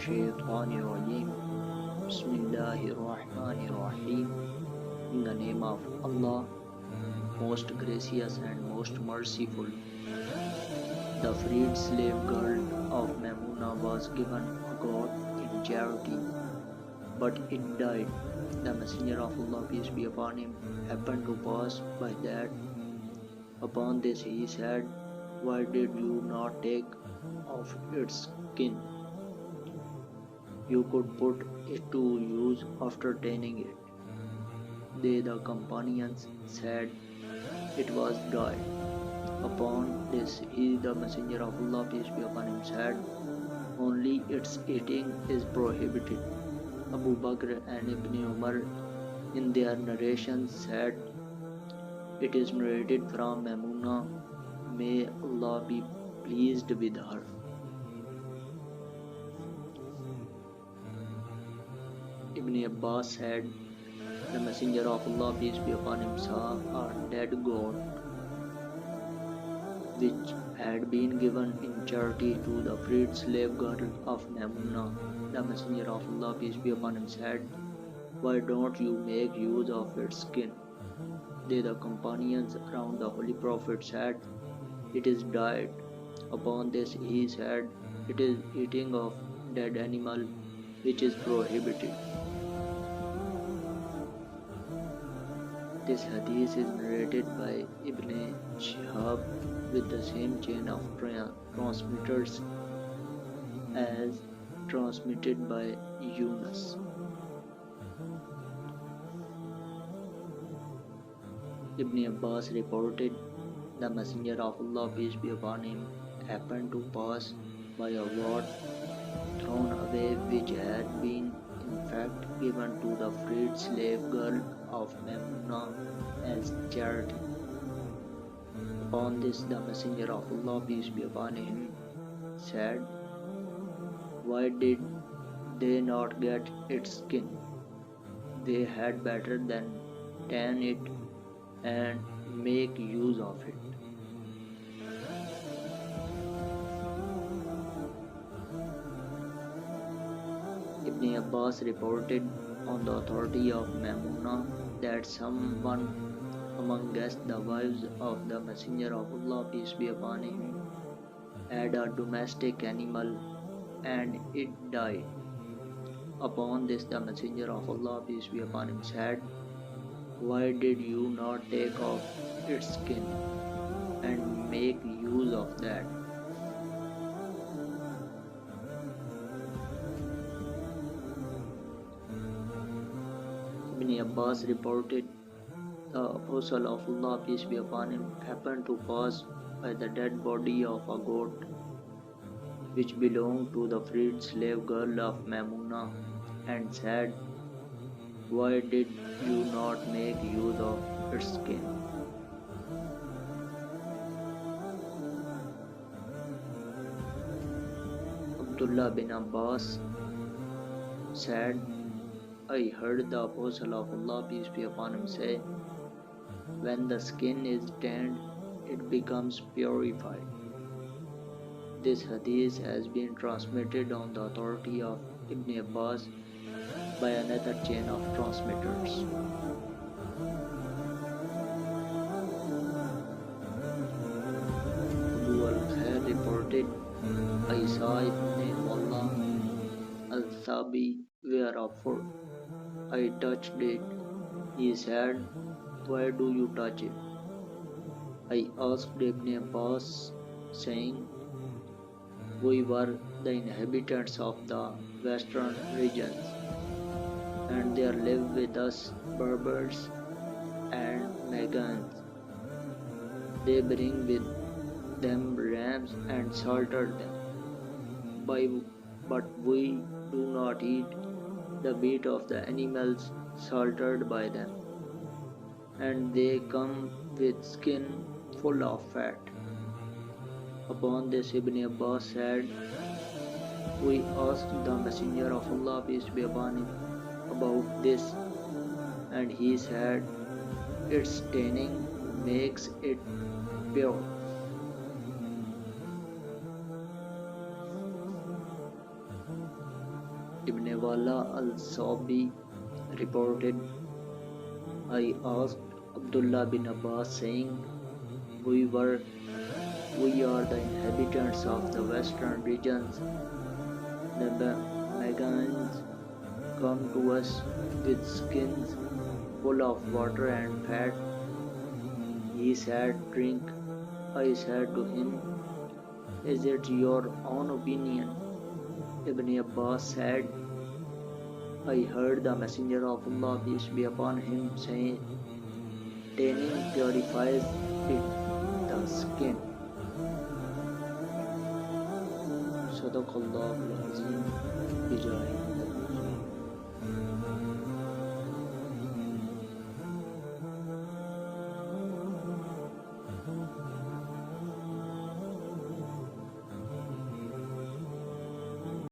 الشيطان الرجيم بسم الله الرحمن الرحيم. In the name of Allah, most gracious and most merciful. The freed slave girl of Maimuna was given a goat in charity, but it died. The Messenger of Allah, peace be upon him, happened to pass by that. Upon this he said, "Why did you not take off its skin? You could put it to use after tanning it." They, the companions, said, "It was died." Upon this he, the Messenger of Allah, peace be upon him, said, "Only its eating is prohibited." Abu Bakr and Ibn Umar in their narrations said, "It is narrated from Maimuna, may Allah be pleased with her." Ibn Abbas said, "The Messenger of Allah, peace be upon him, saw a dead goat which had been given in charity to the freed slave girl of Maimuna. The Messenger of Allah, peace be upon him, said, "Why don't you make use of its skin?" They, the companions around the Holy Prophet, said, "It is died." Upon this he said, "It is eating of dead animal which is prohibited." This hadith is narrated by Ibn Shihab with the same chain of transmitters as transmitted by Yunus. Ibn Abbas reported, "The Messenger of Allah, peace be upon him, happened to pass by a goat thrown away which had been in fact given to the freed slave girl of Maimuna as charity." Upon this the Messenger of Allah, peace be upon him, said, "Why did they not get its skin? They had better than tan it and make use of it." Ibn Abbas reported on the authority of Maimuna that someone amongst the wives of the Messenger of Allah, peace be upon him, had a domestic animal and it died. Upon this the Messenger of Allah, peace be upon him, said, "Why did you not take off its skin and make use of that?" Ibn Abbas reported, "The Apostle of Allah, peace be upon him, happened to pass by the dead body of a goat which belonged to the freed slave girl of Maimuna and said, "Why did you not make use of its skin?" Abdullah bin Abbas said, "I heard the Apostle of Allah, peace be upon him, say, when the skin is tanned, it becomes purified." This hadith has been transmitted on the authority of Ibn Abbas by another chain of transmitters. Abu al-Khair reported, "I saw Ibn Wallah al-Thabi wear a foot. I touched it." He said, "Why do you touch it?" I asked Ibn Abbas, saying, "We were the inhabitants of the western regions, and there live with us Berbers and Megans. They bring with them rams and slaughter them. But we do not eat the meat of the animals slaughtered by them, and they come with skin full of fat." Upon this Ibn Abbas said, "We asked the Messenger of Allah, peace be upon him, about this, and he said, its tanning makes it pure." Ibn Wala al-Sabi reported, I asked Abdullah bin Abbas saying, we are the inhabitants of the western regions. The Magans come to us with skins full of water and fat. He said, drink. I said to him, is it your own opinion? Ibn Abbas said, I heard the Messenger of Allah, peace be upon him, say, tanning purifies the skin. Sadaqallahul Azim Bijai.